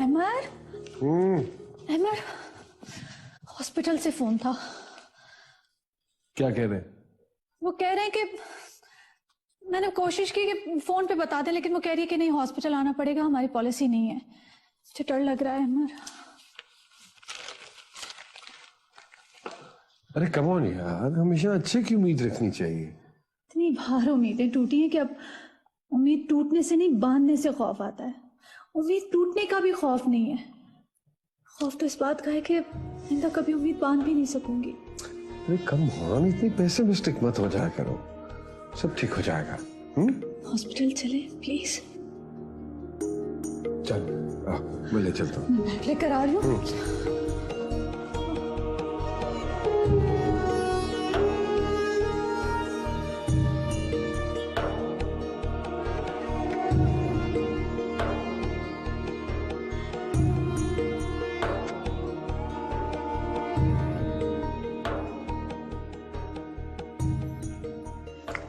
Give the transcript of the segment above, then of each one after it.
अमर, अमर, hospital से phone था। क्या कह रहे हैं? वो कह रहे हैं कि मैंने कोशिश की कि फोन पे बता दें, लेकिन वो कह रही है कि नहीं, हॉस्पिटल आना पड़ेगा, हमारी पॉलिसी नहीं है। मुझे डर लग रहा है अमर। अरे कम ऑन यार, हमेशा अच्छे की उम्मीद रखनी चाहिए। इतनी बार उम्मीदें टूटी हैं कि अब उम्मीद टूटने से नहीं, बांधने से खौफ आता है। उम्मीद टूटने का भी खौफ नहीं है। खौफ तो इस बात का है कि आइंदा कभी उम्मीद बांध भी नहीं सकूंगी। अरे कम ऑन, इतनी पेसिमिस्टिक मत हो जाया करो, सब ठीक हो जाएगा। हॉस्पिटल चले प्लीज। चल मैं ले चलता हूँ। मैं लेकर आ रही हूँ।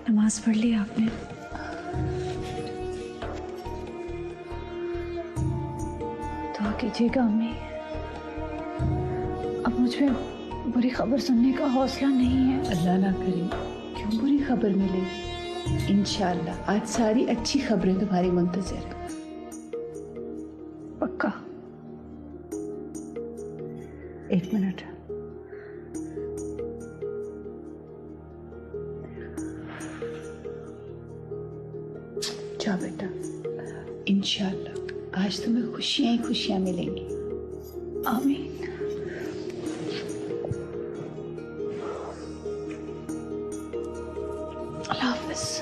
नमाज पढ़ ली आपने? दुआ कीजिएगा अम्मी। अब मुझ में बुरी खबर सुनने का हौसला नहीं है। अल्लाह ना करे क्यों बुरी खबर मिलेगी। इंशाअल्लाह आज सारी अच्छी खबरें तुम्हारी मुंतज़िर है। पक्का? एक मिनट। जा बेटा, इंशाअल्लाह आज तुम्हें खुशियां ही खुशियां मिलेंगी। आमीन। अल्लाह हाफ़िज़।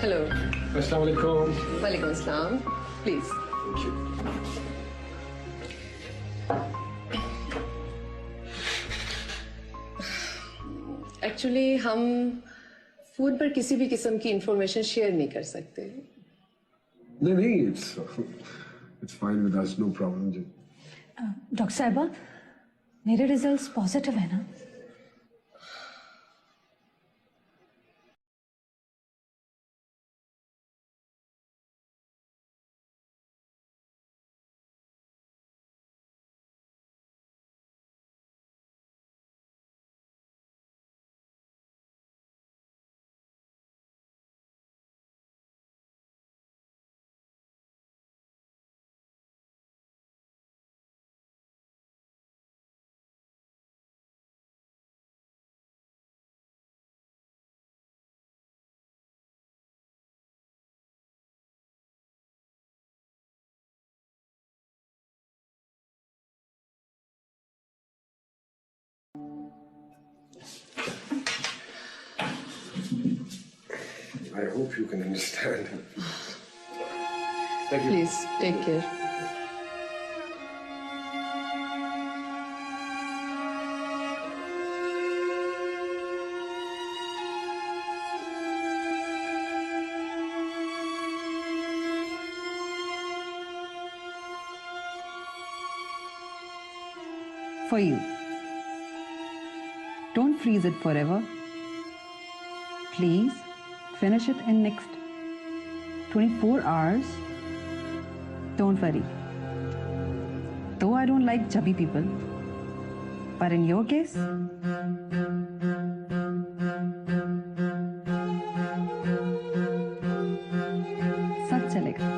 हेलो। अस्सलाम वालेकुम। वालेकुम अस्सलाम। प्लीज। एक्चुअली हम फोन पर किसी भी किस्म की इंफॉर्मेशन शेयर नहीं कर सकते। नहीं, it's fine with us, no problem जी। डॉक्टर साहिबा, मेरे रिजल्ट्स पॉजिटिव है ना? I hope you can understand. Thank you. Please take care. For you. Don't freeze it forever. Please finish it in next 24 hours. Don't worry. Though I don't like chubby people, but in your case, सब चलेगा।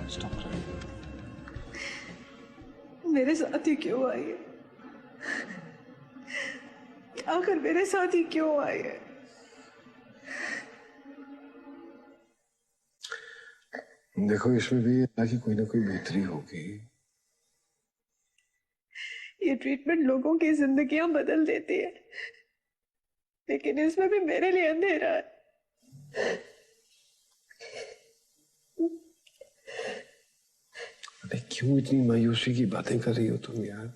Stop crying. मेरे साथ ही क्यों आई है? आखिर मेरे साथ ही क्यों आई है? देखो इसमें भी अल्लाह की कोई ना कोई बेहतरी होगी। ये ट्रीटमेंट लोगों की जिंदगियां बदल देती है, लेकिन इसमें भी मेरे लिए अंधेरा है। अरे क्यों इतनी मायूसी की बातें कर रही हो तुम यार?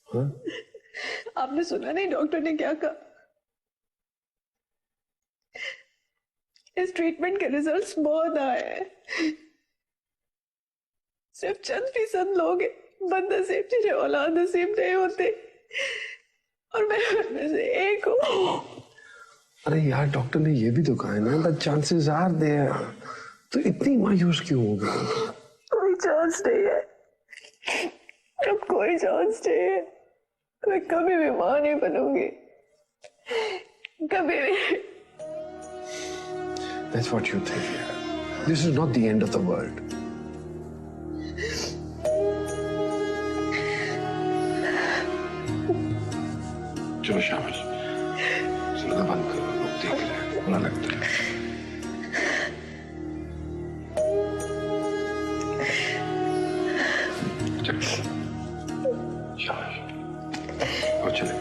हाँ? आपने सुना नहीं डॉक्टर ने क्या कहा? इस ट्रीटमेंट के रिजल्ट्स बहुत आए हैं। सिर्फ चंद फीसद लोग हैं बदनसीब जिन्हें औलाद नसीब नहीं होते, और मैं उनमें से एक हूँ। अरे यार डॉक्टर ने ये भी तो कहा है ना, द चांसेस आर देयर। तो इतनी मायूस क्यों हो गई? कोई चांस नहीं है, अब कोई चांस नहीं है। मैं कभी भी मां नहीं बनूंगी, कभी भी। That's what you think, yeah. This is not the end of the world. चलो शाबाश, सुनना बंद करो, लोग देख रहे हैं, बुरा लगता है। चलो, शाबाश, और चले।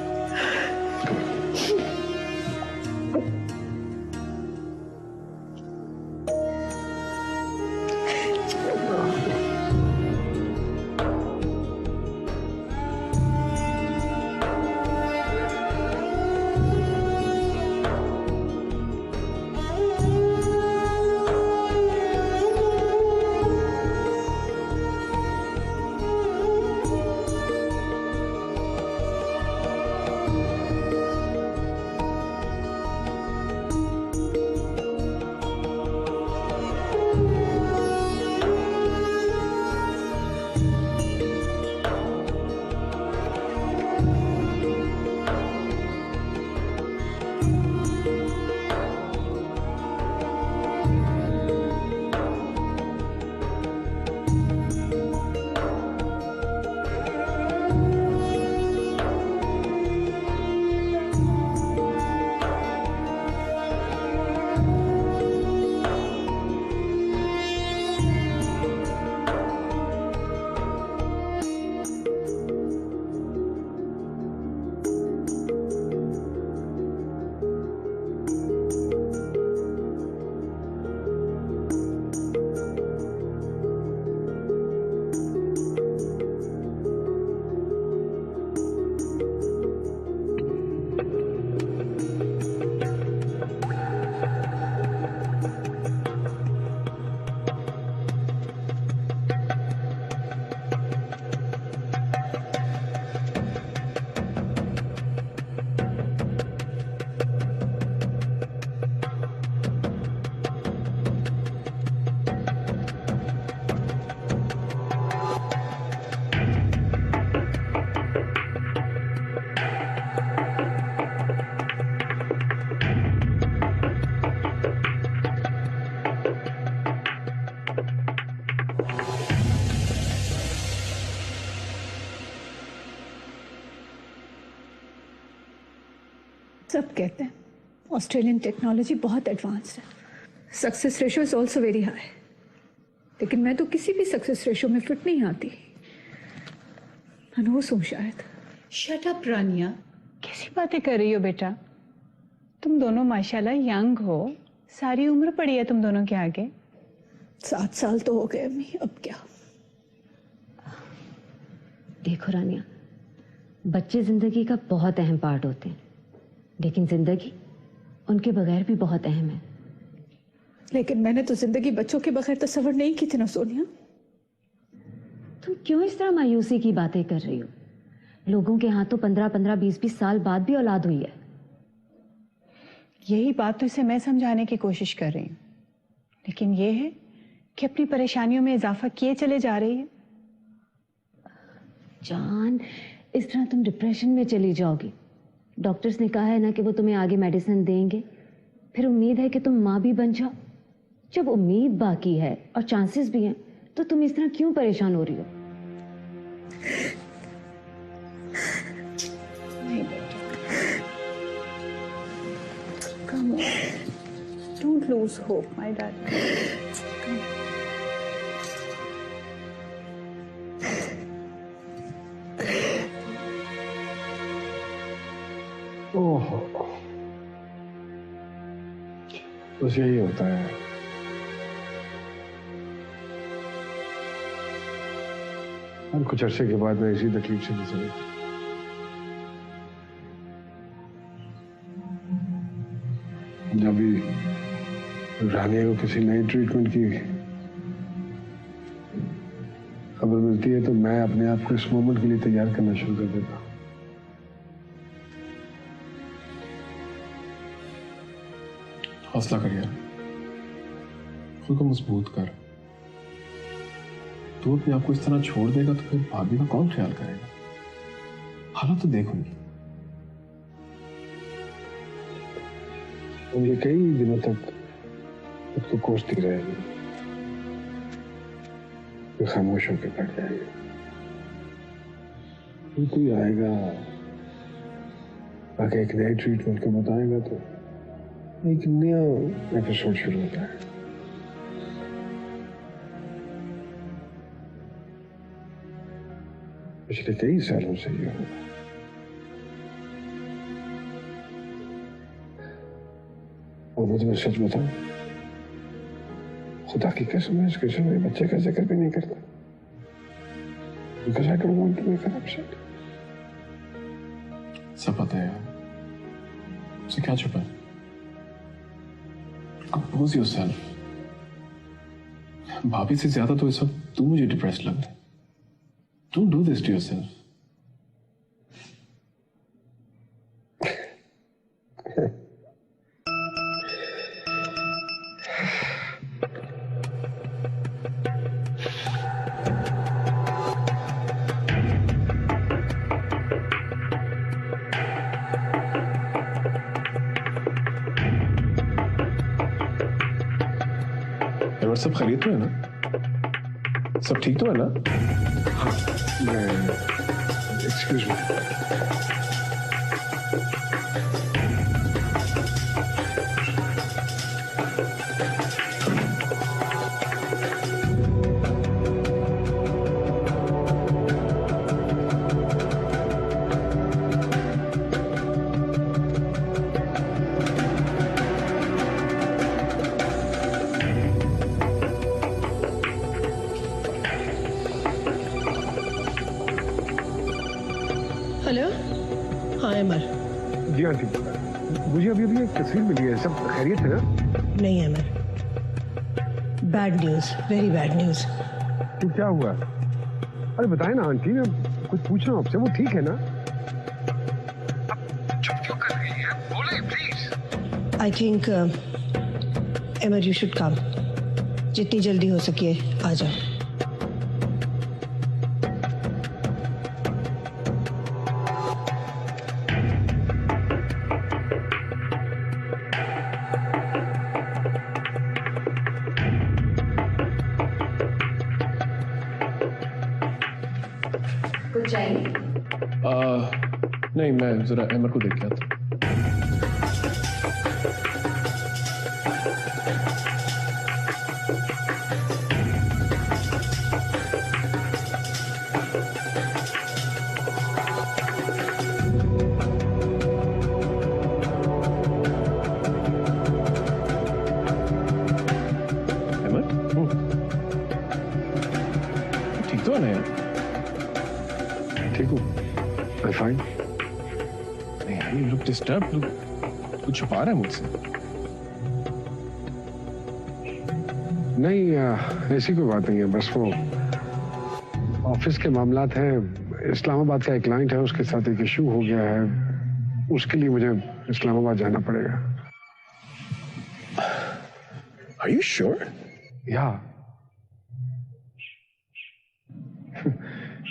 सब कहते हैं ऑस्ट्रेलियन टेक्नोलॉजी बहुत एडवांस्ड है, success ratio is also very high, लेकिन मैं तो किसी भी सक्सेस रेशो में फिट नहीं आती। मनहूस हूँ शायद। शट अप रानिया, कैसी बातें कर रही हो बेटा? तुम दोनों माशाल्लाह यंग हो, सारी उम्र पड़ी है तुम दोनों के आगे। 7 साल तो हो गए अम्मी, अब क्या। देखो रानिया, बच्चे जिंदगी का बहुत अहम पार्ट होते हैं, लेकिन जिंदगी उनके बगैर भी बहुत अहम है। लेकिन मैंने तो जिंदगी बच्चों के बगैर तस्वर नहीं की थी ना सोनिया। तुम क्यों इस तरह मायूसी की बातें कर रही हो? लोगों के यहाँ तो 15-15, 20-20 साल बाद भी औलाद हुई है। यही बात तो इसे मैं समझाने की कोशिश कर रही हूँ, लेकिन ये है कि अपनी परेशानियों में इजाफा किए चले जा रही है। जान, इस तरह तुम डिप्रेशन में चली जाओगी। डॉक्टर्स ने कहा है ना कि वो तुम्हें आगे मेडिसिन देंगे, फिर उम्मीद है कि तुम माँ भी बन जाओ। जब उम्मीद बाकी है और चांसेस भी हैं, तो तुम इस तरह क्यों परेशान हो रही हो? नहीं बेटा, come on. Don't lose hope, my darling. ओहो, बस यही होता है। और कुछ अरसे के बाद मैं इसी तकलीफ से गुजरा। जब भी रानिया को किसी नई ट्रीटमेंट की खबर मिलती है तो मैं अपने आप को इस मोमेंट के लिए तैयार करना शुरू कर देता हूँ। हौसला कर यार, खुद को मजबूत कर। तू अपने आप को इस तरह छोड़ देगा तो फिर भाभी का कौन ख्याल करेगा? हालात तो देखूंगी। ये कई दिनों तक खुद को कोसती रहेगी, फिर खामोश होकर बैठ जाएगी। फिर कोई आएगा, आगे एक नई ट्रीटमेंट को बताएगा तो एक नया एपिसोड शुरू होता है। पिछले कई सालों से ये होगा। और मैं तुम्हें सच बताऊं, खुदा की कसम है, इस किस्म में बच्चे का जिक्र भी नहीं करता, because I don't want to make her upset. सब पता है यार, उसे क्या छुपा है? Compose yourself. भाभी से ज्यादा तो इस वक्त तू मुझे डिप्रेस्ड लग रहा है। Don't do this to yourself. और सब खरीद तो है ना? सब ठीक तो है ना? Excuse me. हेलो, हाँ अमर। जी आंटी, मुझे अभी अभी एक तस्वीर मिली है, सब खैरियत है ना? नहीं Amar, bad news, very bad news. तो क्या हुआ? अरे बताए ना आंटी, मैं कुछ पूछ रहा हूँ आपसे, वो ठीक है ना? अब चुप क्यों कर रही हैं? बोले please. I think Amar you should come, जितनी जल्दी हो सके आ जाओ। कुछ चाहिए? नहीं, मैं जरा अमर को देख के आता। अमर, ठीक तो है ना यार? ठीक हूँ, आई फाइन। नहीं यार, you look disturbed. कुछ छुपा रहा है मुझसे? नहीं, ऐसी कोई बात नहीं है, बस वो ऑफिस के मामलात हैं। इस्लामाबाद का एक क्लाइंट है, उसके साथ एक इशू हो गया है, उसके लिए मुझे इस्लामाबाद जाना पड़ेगा। Are you sure? या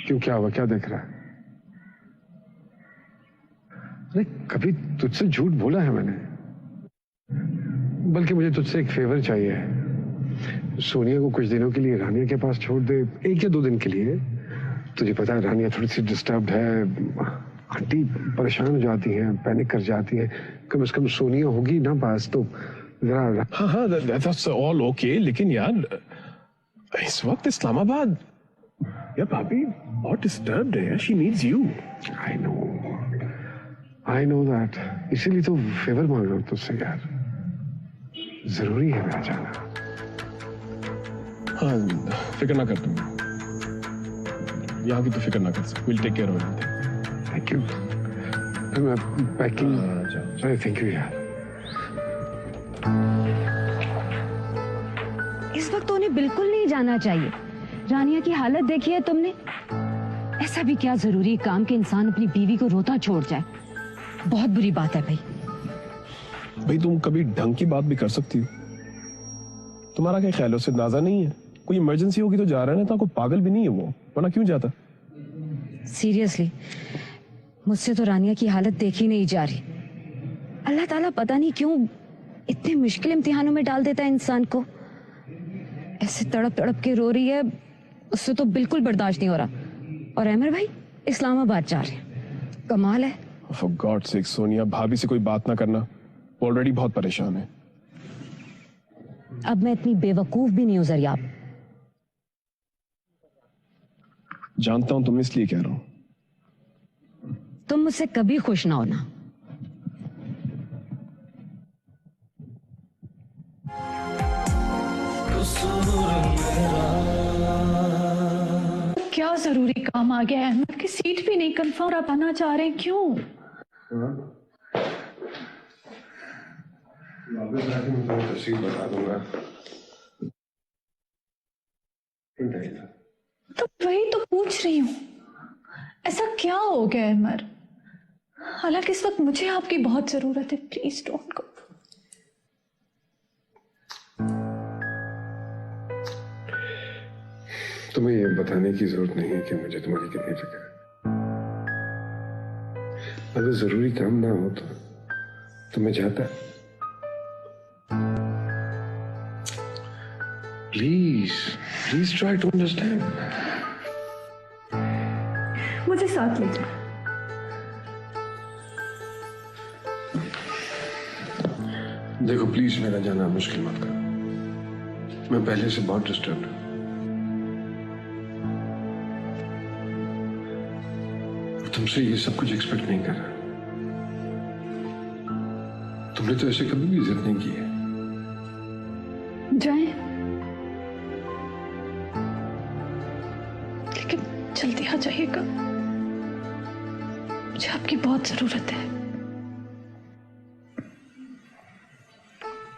क्यों, क्या हुआ? क्या देख रहा है? अरे कभी तुझसे झूठ बोला है मैंने? बल्कि मुझे तुझसे एक फेवर चाहिए। सोनिया को कुछ दिनों के लिए रानिया के पास छोड़ दे, 1 या 2 दिन के लिए। तुझे पता है रानिया थोड़ी सी डिस्टर्ब्ड है, आंटी परेशान हो जाती हैं, पैनिक कर जाती हैं। कम से कम सोनिया होगी ना पास तो जरा। हाँ, that's all okay, लेकिन यार इस वक्त इस्लामाबाद, यार भाभी बहुत डिस्टर्ब्ड है, she needs you. I know that. इसीलिए तो फेवर मांग रहा हूँ तुझसे यार, जरूरी है मेरा जाना। हाँ, फिक्र ना कर तुम, यहाँ की तो फिक्र ना कर, we'll take care of everything. Thank you. फिर मैं पैकिंग। जाओ। थैंक यू यार। इस वक्त तो उन्हें बिल्कुल नहीं जाना चाहिए। रानिया की हालत देखी है तुमने? ऐसा भी क्या जरूरी काम कि इंसान अपनी बीवी को रोता छोड़ जाए? बहुत बुरी बात है भाई। तुम कभी ढंग की बात भी कर सकती हो। तुम्हारा क्या ख्याल है, उससे अंदाजा नहीं है? कोई इमरजेंसी होगी तो जा रहा है ना, तो कोई पागल भी नहीं है वो, वरना क्यों जाता? सीरियसली मुझसे तो रानिया की हालत देखी नहीं जा रही। अल्लाह ताला पता नहीं क्यों इतने मुश्किल इम्तिहानों में डाल देता है इंसान को। ऐसे तड़प तड़प के रो रही है, उससे तो बिल्कुल बर्दाश्त नहीं हो रहा। और अमर भाई इस्लामाबाद जा रहे हैं, कमाल है। For God's sake, सोनिया, भाभी से कोई बात ना करना, वो ऑलरेडी बहुत परेशान है। अब मैं इतनी बेवकूफ भी नहीं हूं जरियाब। जानता हूं तुम, इसलिए कह रहा हूं। तुम मुझसे कभी खुश ना होना। क्या जरूरी काम आ गया है? अहमद की सीट भी नहीं कंफर्म, आप आना चाह रहे हैं, क्यों? वापस आके मैं तुम्हें तफसील बता दूंगा। तो वही तो पूछ रही हूँ, ऐसा क्या हो गया अमर? हालांकि इस वक्त मुझे आपकी बहुत जरूरत है, प्लीज डोंट गो। तुम्हें ये बताने की जरूरत नहीं है कि मुझे तुम्हारी कितनी फिक्र है। अगर जरूरी काम ना हो तो मैं जाता। Please try to understand. मुझे साथ ले जाओ। देखो प्लीज, मेरा जाना मुश्किल मत करो। मैं पहले से बहुत डिस्टर्ब हूं। तुमसे ये सब कुछ एक्सपेक्ट नहीं कर रहा। तुमने तो ऐसे कभी भी इज्जत नहीं की है। जाए, लेकिन जल्दी आ जाइएगा, मुझे आपकी बहुत जरूरत है।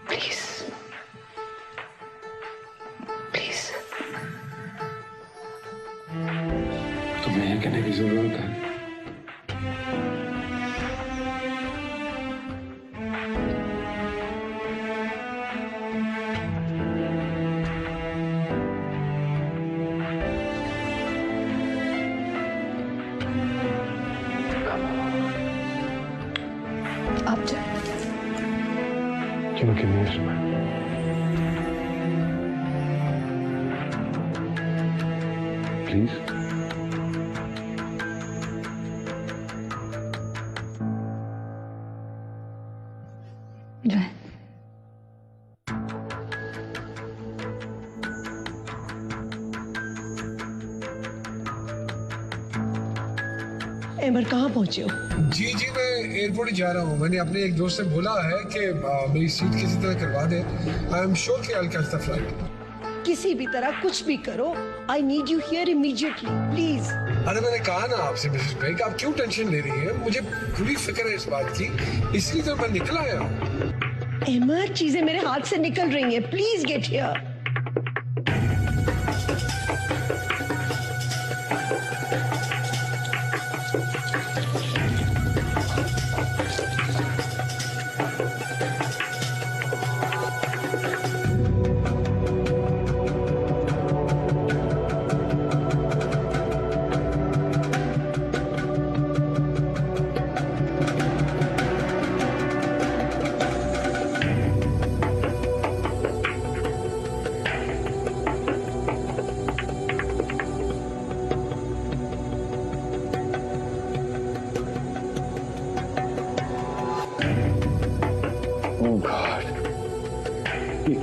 Please please. तुम्हें ये कहने की जरूरत है? आप जाए। चलो कि नहीं इसमें प्लीज। जाए। एमर कहाँ पहुंचे हो? जी मैं एयरपोर्ट ही जा रहा हूँ। मैंने अपने एक दोस्त से बोला है कि मेरी सीट किसी तरह करवा दे। आई एम श्योर कि आई कैच द फ्लाइट। किसी भी तरह कुछ भी करो, I need you here immediately please. अरे मैंने कहा ना आपसे मिसेस बेग, आप क्यों टेंशन ले रही हैं? मुझे पूरी फिक्र है इस बात की, इसलिए तो मैं निकल आया हूँ। एमर, चीजें मेरे हाथ से निकल रही हैं, प्लीज गेट हियर।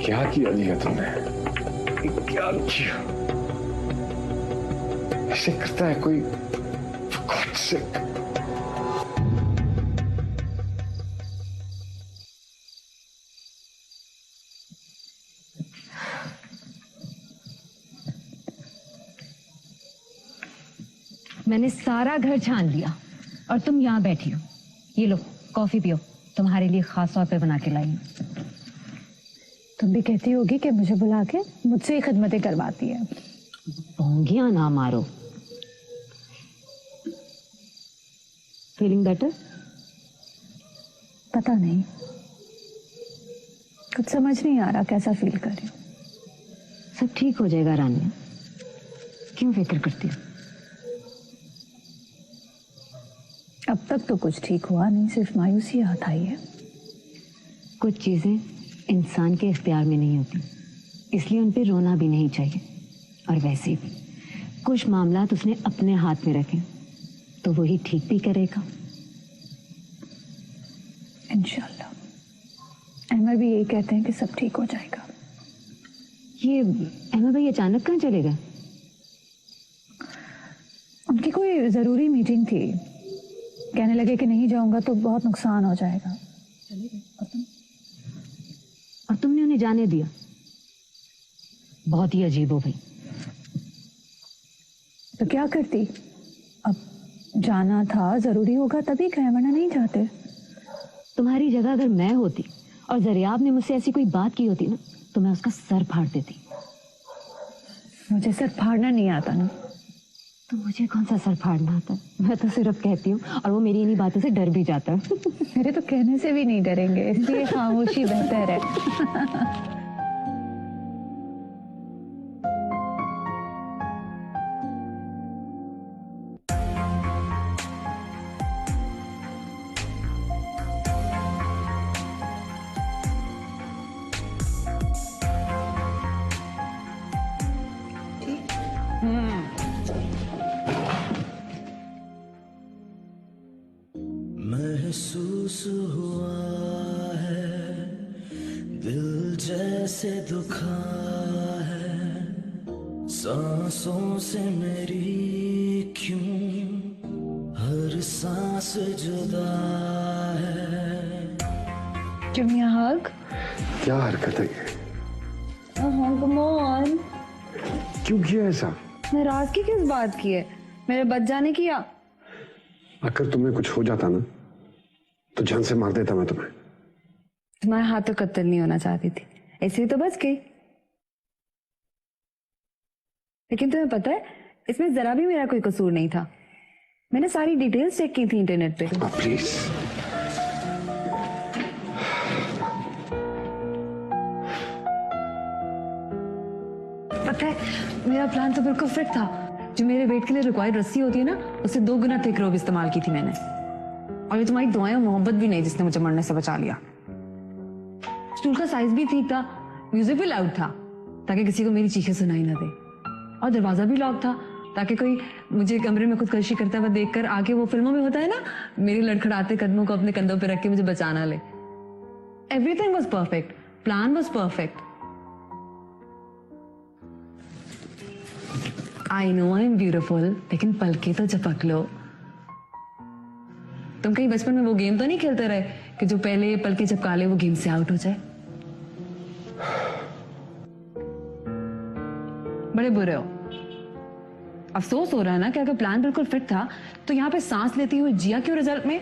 क्या किया दिया तुमने? क्या किया? ऐसे करता है कोई? For God's sake. मैंने सारा घर छान लिया और तुम यहाँ बैठी हो। ये लो कॉफी पियो, तुम्हारे लिए खास तौर पे बना के लाई हूं। तुम भी कहती होगी कि मुझे बुला के मुझसे ही खिदमतें करवाती है। भोंगियां ना मारो। Feeling better? पता नहीं, कुछ समझ नहीं आ रहा कैसा फील कर रही हूँ। सब ठीक हो जाएगा रानिया, क्यों फिक्र करती हो? अब तक तो कुछ ठीक हुआ नहीं, सिर्फ मायूसी हाथ आई है। कुछ चीजें इंसान के इख्तियार में नहीं होती, इसलिए उन पे रोना भी नहीं चाहिए। और वैसे भी कुछ मामलात उसने अपने हाथ में रखे तो वही ठीक भी करेगा। इंशाल्लाह। अहमद भी यही कहते हैं कि सब ठीक हो जाएगा। ये अहमद भाई अचानक कहाँ चले गए? उनकी कोई जरूरी मीटिंग थी, कहने लगे कि नहीं जाऊंगा तो बहुत नुकसान हो जाएगा। चले गए। और तुमने उन्हें जाने दिया? बहुत ही अजीब हो भाई। तो क्या करती? अब जाना था, जरूरी होगा तभी गए, वरना नहीं जाते। तुम्हारी जगह अगर मैं होती और जरियाब ने मुझसे ऐसी कोई बात की होती ना, तो मैं उसका सर फाड़ देती। मुझे सर फाड़ना नहीं आता ना। तो मुझे कौन सा सर फाड़ना आता है? मैं तो सिर्फ कहती हूँ और वो मेरी इन्हीं बातों से डर भी जाता है। मेरे तो कहने से भी नहीं डरेंगे, इसलिए खामोशी बेहतर है। महसूस हुआ है दिल जैसे दुखा है, सांसों से मेरी क्यों हर सांस जुदा है। Give me a hug. क्या हरकत है ये? Come on. क्यों किया ऐसा? नाराजगी किस बात की है? मेरे बच जाने की या? अगर तुम्हें कुछ हो जाता ना तो जान से मार देता मैं तुम्हें। तुम्हारे हाथ तो कत्ल नहीं होना चाहती थी, ऐसे तो बच गई। लेकिन तुम्हें पता है, इसमें जरा भी मेरा कोई कसूर नहीं था। मैंने सारी डिटेल्स चेक की थी इंटरनेट पे। प्लीज। पता है, मेरा प्लान तो बिल्कुल फिट था। जो मेरे वेट के लिए रिक्वायर्ड रस्सी होती है ना, उससे 2 गुना थिक रोप इस्तेमाल की थी मैंने। और ये तुम्हारी दुआएं और मोहब्बत भी नहीं जिसने मुझे मरने से बचा लिया। स्टूल का साइज भी ठीक था, म्यूजिक भी लाउड था ताकि किसी को मेरी चीखें सुनाई ना दे, और दरवाजा भी लॉक था ताकि कोई मुझे कमरे में खुदकशी करता हुआ देखकर आके, वो फिल्मों में होता है ना, मेरे लड़खड़ाते कदमों को अपने कंधों पे रख के मुझे बचाना ले। Everything was perfect, plan was perfect. I know I am beautiful, लेकिन पलके तो झपक लो। तुम कहीं बचपन में वो गेम तो नहीं खेलते रहे कि जो पहले पलके झपका ले वो गेम से आउट हो जाए? बड़े बुरे हो। अफसोस हो रहा है ना कि अगर प्लान बिल्कुल फिट था तो यहाँ पे सांस लेती हुई जिया क्यों रिजल्ट में?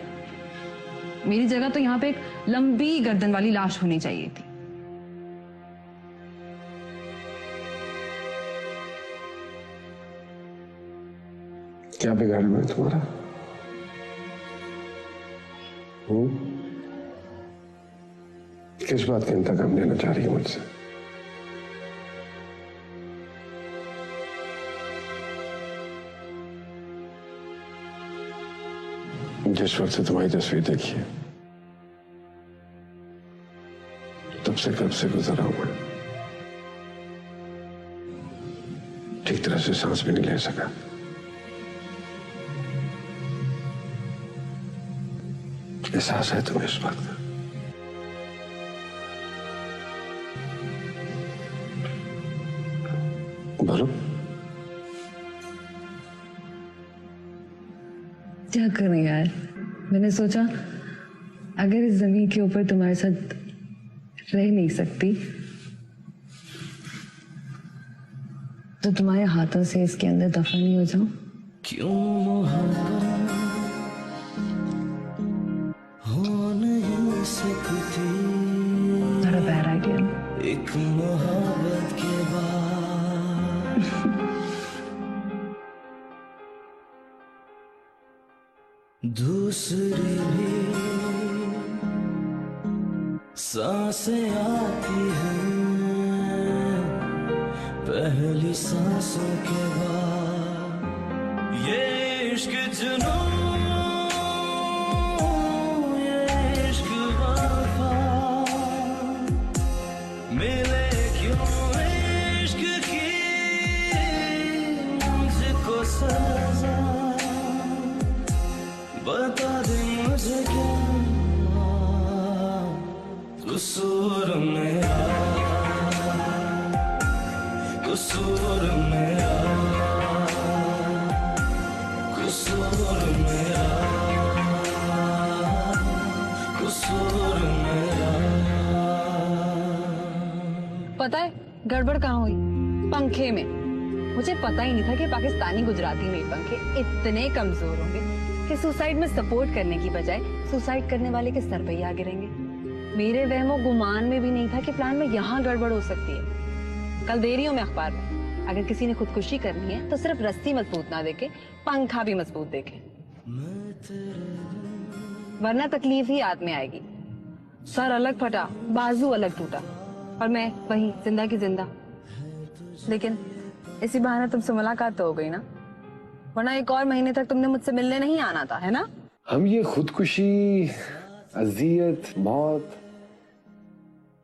मेरी जगह तो यहाँ पे एक लंबी गर्दन वाली लाश होनी चाहिए थी। क्या बिगाड़ा मैं तुम्हारा? किस बात का इंतकाम लेना चाह रही है मुझसे? जिस वक्त से तुम्हारी तस्वीर देखी है तब से कब से गुजर रहा हूं मैं, ठीक तरह से सांस भी नहीं ले सका। एहसास है तुम्हें इस बात का? क्या करें यार, मैंने सोचा अगर इस जमीन के ऊपर तुम्हारे साथ रह नहीं सकती तो तुम्हारे हाथों से इसके अंदर दफन नहीं हो जाऊं। क्यों मोहब्बत हो नहीं सकती थोड़ा बैड आइडिया। एक मोहब्बत के बाद। दूसरी भी सांसें आती हैं पहली सांसों के बाद। ये इश्क जुनून, ये इश्क वफा, मिले क्यों इश्क की मुझको सजा। बता दे मुझे क्या कसूर मेरा, कसूर मेरा, कसूर मेरा, कसूर मेरा। पता है गड़बड़ कहाँ हुई? पंखे में। मुझे पता ही नहीं था कि पाकिस्तानी गुजराती में पंखे इतने कमजोर होंगे कि सुसाइड में सपोर्ट करने की बजाय सुसाइड करने वाले के सर पे ही आ गिरेंगे। मेरे वहमो गुमान में भी नहीं था कि प्लान में यहाँ गड़बड़ हो सकती है। कल दे रही हूँ मैं अखबार में, अगर किसी ने खुदकुशी करनी है तो सिर्फ रस्सी मजबूत ना देखे, पंखा भी मजबूत देखे, वरना तकलीफ ही हाथ में आएगी। सर अलग फटा, बाजू अलग टूटा और मैं वही जिंदा की जिंदा। लेकिन इसी बहाने तुमसे मुलाकात तो हो गई ना, वरना एक और महीने तक तुमने मुझसे मिलने नहीं आना था, है ना? हम ये खुदकुशी, अजियत, मौत,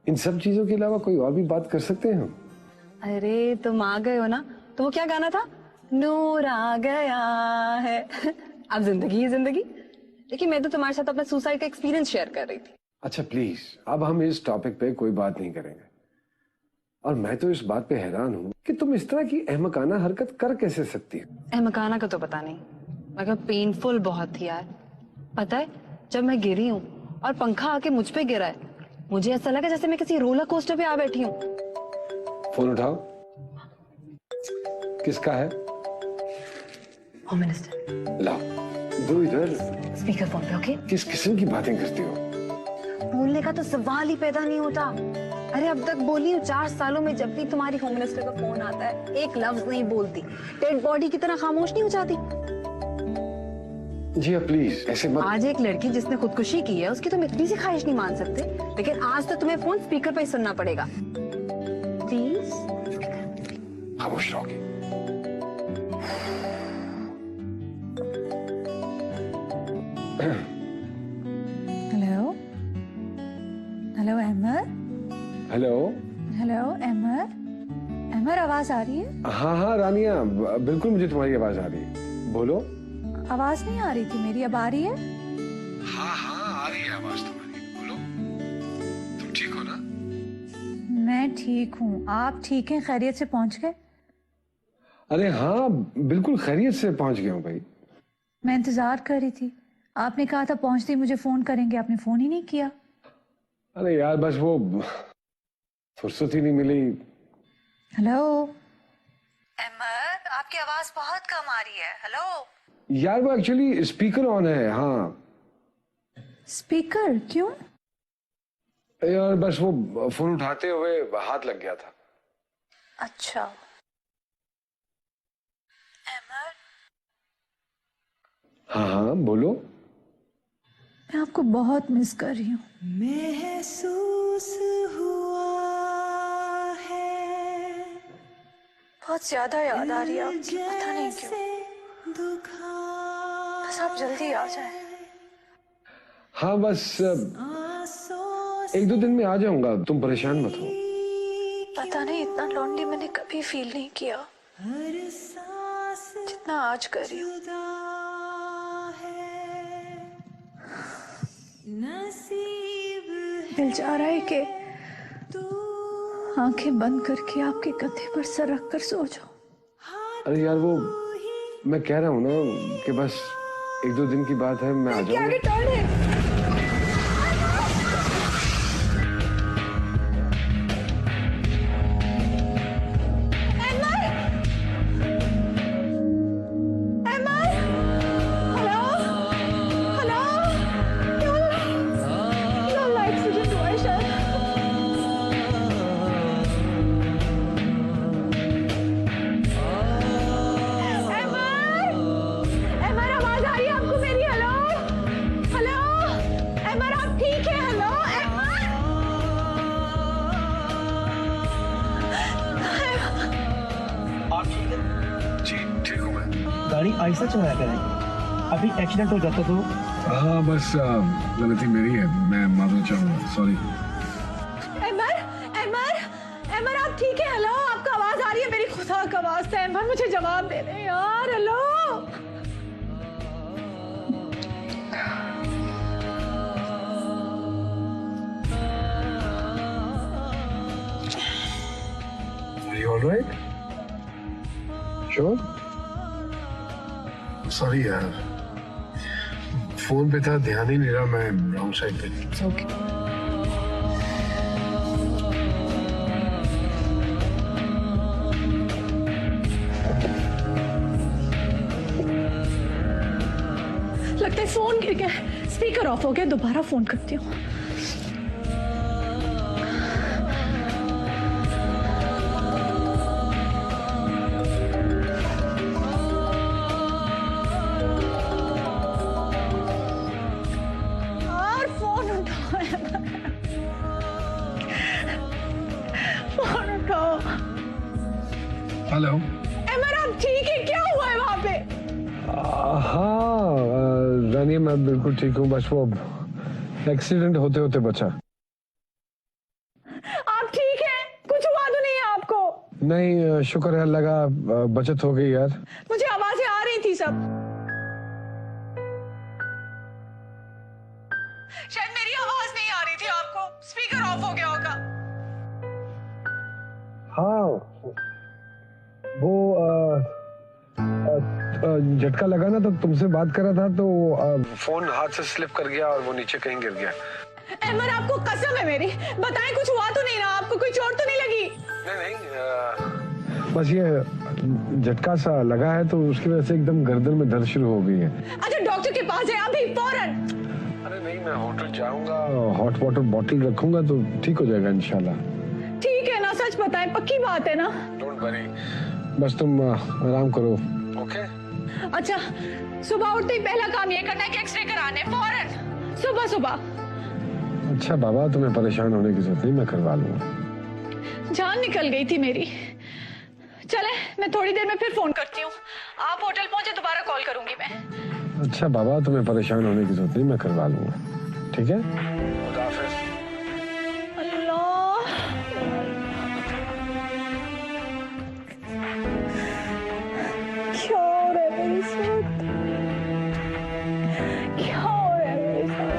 इन सब चीजों के अलावा कोई और भी बात कर सकते हैं हम? अरे तुम आ गए हो ना, तो वो क्या गाना था? नूर आ गया है। अब जिंदगी ही जिंदगी। देखिए मैं तो तुम्हारे साथ अपना सुसाइड का एक्सपीरियंस शेयर कर रही थी। अच्छा प्लीज, अब हम इस टॉपिक पे कोई बात नहीं करेंगे। और मैं तो इस बात पे हैरान हूँ कि तुम इस तरह की अहमकाना हरकत कर कैसे सकती हो? अहमकाना का तो पता नहीं, मगर पेनफुल बहुत थी यार। पता है जब मैं गिरी हूँ और पंखा आके मुझ पे गिरा है, मुझे ऐसा लगा जैसे मैं किसी रोलर कोस्टर पे आ बैठी हूँ। फोन उठाओ। किसका है? Home minister. लाओ, दो इधर। स्पीकर फोन पे। ओके। किस किस्म की बातें करती हो? बोलने का तो सवाल ही पैदा नहीं होता। अरे अब तक बोली हूँ 4 सालों में जब भी तुम्हारी होम मिनिस्टर का फोन आता है एक लफ्ज नहीं बोलती, डेड बॉडी की तरह खामोश नहीं हो जाती। जी प्लीज ऐसे मत। आज एक लड़की जिसने खुदकुशी की है उसकी तुम इतनी सी ख्वाहिश नहीं मान सकते, लेकिन आज तो तुम्हें फोन स्पीकर पे ही सुनना पड़ेगा। प्लीज खामोश रहोगे। Hello hello Ahmar. Hello hello Ahmar. Ahmar आवाज आ रही है? हाँ हाँ रानिया, बिल्कुल मुझे तुम्हारी आवाज आ रही है। बोलो। आवाज नहीं आ रही थी मेरी, अब आ रही है? हाँ हाँ आ रही है आवाज तुम्हारी। बोलो, तुम ठीक हो ना? मैं ठीक हूँ, आप ठीक हैं? खैरियत से पहुंच गए? अरे हाँ बिल्कुल खैरियत से पहुंच गया हूँ भाई। मैं इंतजार कर रही थी, आपने कहा था पहुंचते ही मुझे फोन करेंगे, आपने फोन ही नहीं किया। अरे यार बस वो फुर्सत ही नहीं मिली। हेलो अहमद, आपकी आवाज बहुत कम आ रही है। हेलो यार वो एक्चुअली स्पीकर ऑन है। हाँ स्पीकर क्यों? यार बस वो फोन उठाते हुए हाथ लग गया था। अच्छा अहमद। हाँ हाँ बोलो। मैं आपको बहुत मिस कर रही हूँ। महसूस हुआ है बहुत ज्यादा याद आ रही है आपकी, पता नहीं क्यों। बस आप जल्दी आ जाएं। हाँ बस 1-2 दिन में आ जाऊंगा, तुम परेशान मत हो। पता नहीं इतना लॉन्ली मैंने कभी फील नहीं किया जितना आज कर रही हूँ। दिल चाह रहा है कि आंखें बंद करके आपके कंधे पर सर रखकर सो जाऊं। अरे यार वो मैं कह रहा हूँ ना कि बस एक दो दिन की बात है, मैं आ क्या जाऊंगा। टर्न है? गाड़ी ऐसा चलाया करें, अभी एक्सीडेंट हो जाता तो। हाँ बस गलती मेरी है, मैं माफी चाहूंगा, सॉरी। एमर आप ठीक है? हेलो, आपका आवाज आ रही है? मेरी खुदा का वास्ता है एमर, मुझे जवाब दे दे यार। Hello Are you all right? Sure? Sorry यार, फोन पे था, ध्यान ही नहीं रहा, मैं रॉन्ग साइड पे। ओके लगता है फोन गिर गया, स्पीकर ऑफ हो गया, दोबारा फोन करती हूँ। हेलो एमर आप ठीक है? क्या हुआ है वहां पे? हाँ रानिया, मैं बिल्कुल ठीक हूँ, बस वो एक्सीडेंट होते होते बचा। आप ठीक हैं? कुछ हुआ तो नहीं है आपको? नहीं, शुक्र है अल्लाह का, बचत हो गई यार। मुझे आवाजें आ रही थी सब, शायद मेरी आवाज नहीं आ रही थी आपको, स्पीकर ऑफ हो गया होगा। हाँ वो झटका लगा ना, तो तुमसे बात कर रहा था तो फोन हाथ से स्लिप कर गया और वो नीचे कहीं गिर गया। एमर आपको कसम है मेरी, बताएं कुछ हुआ तो नहीं ना आपको? कोई चोट तो नहीं लगी? नहीं, बस ये झटका सा लगा है, तो उसकी वजह से एकदम गर्दन में दर्द शुरू हो गई है। अच्छा डॉक्टर के पास है अभी फौरन? अरे नहीं, मैं होटल जाऊंगा, हॉट वाटर बॉटल रखूंगा तो ठीक हो जाएगा इंशाल्लाह। ठीक है ना? सच बताएं, पक्की बात है ना? डोंट वरी, बस तुम आराम करो। ओके? अच्छा, सुबह उठते ही पहला काम ये करना है कि एक्सरे कराने फौरन, सुबह सुबह। अच्छा बाबा, तुम्हें परेशान होने की जरूरत नहीं, मैं करवा लूंगा। जान निकल गई थी मेरी। चले, मैं थोड़ी देर में फिर फोन करती हूँ, आप होटल पहुंचे दोबारा कॉल करूंगी मैं। अच्छा बाबा, तुम्हें परेशान होने की जरूरत नहीं, मैं करवा लूंगा, ठीक है? खुदा हाफिज। क्या हो रहा है मेरे साथ? क्या हो रहा है मेरे साथ?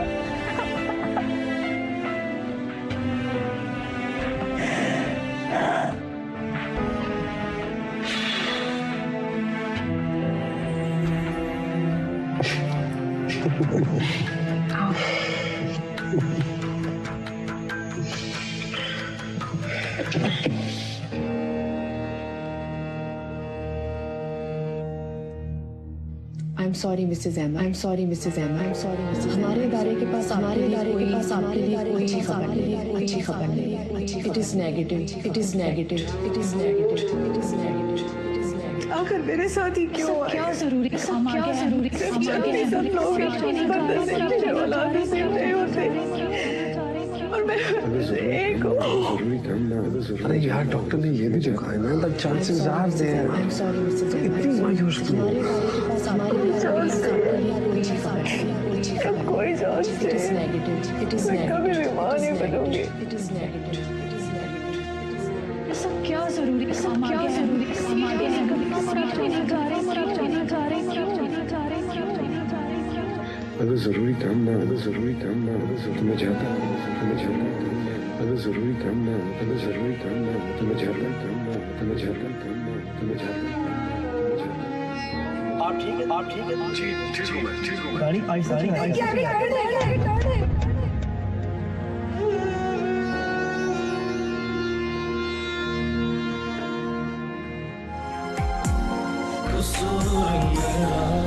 I'm sorry, Mrs. Emma. I'm sorry, Mrs. Emma. I'm sorry, Mrs. हमारे इदारे के पास आपके लिए कोई खबर नहीं, अच्छी खबर नहीं। It is negative. It is negative. It is negative. It is negative. आखिर मेरे साथ ही क्यों हुआ? क्या जरूरी काम आ गया? जरूरी काम आ गया? सब लोग मेरे औलाद से नहीं होते और मैं एक हूँ। अरे यार, डॉक्टर ने ये भी देखा है ना, the chances are there. I'm sorry, Mrs. Emma. इतनी मायूस क्यों? कोई जांच It is negative. It is मैं कभी negative. बीमार नहीं बनूंगी। It is negative. It is negative. सब क्या जरूरी काम आ गया? जरूरी काम आ गया? अगर जरूरी काम ना हो तो मैं जाता, अगर जरूरी काम ना हो तो मैं जाता। आप ठीक है? आप ठीक है? ठीक हूँ मैं, ठीक हूँ मैं। गाड़ी आहिस्ता चलाया कसूर मेरा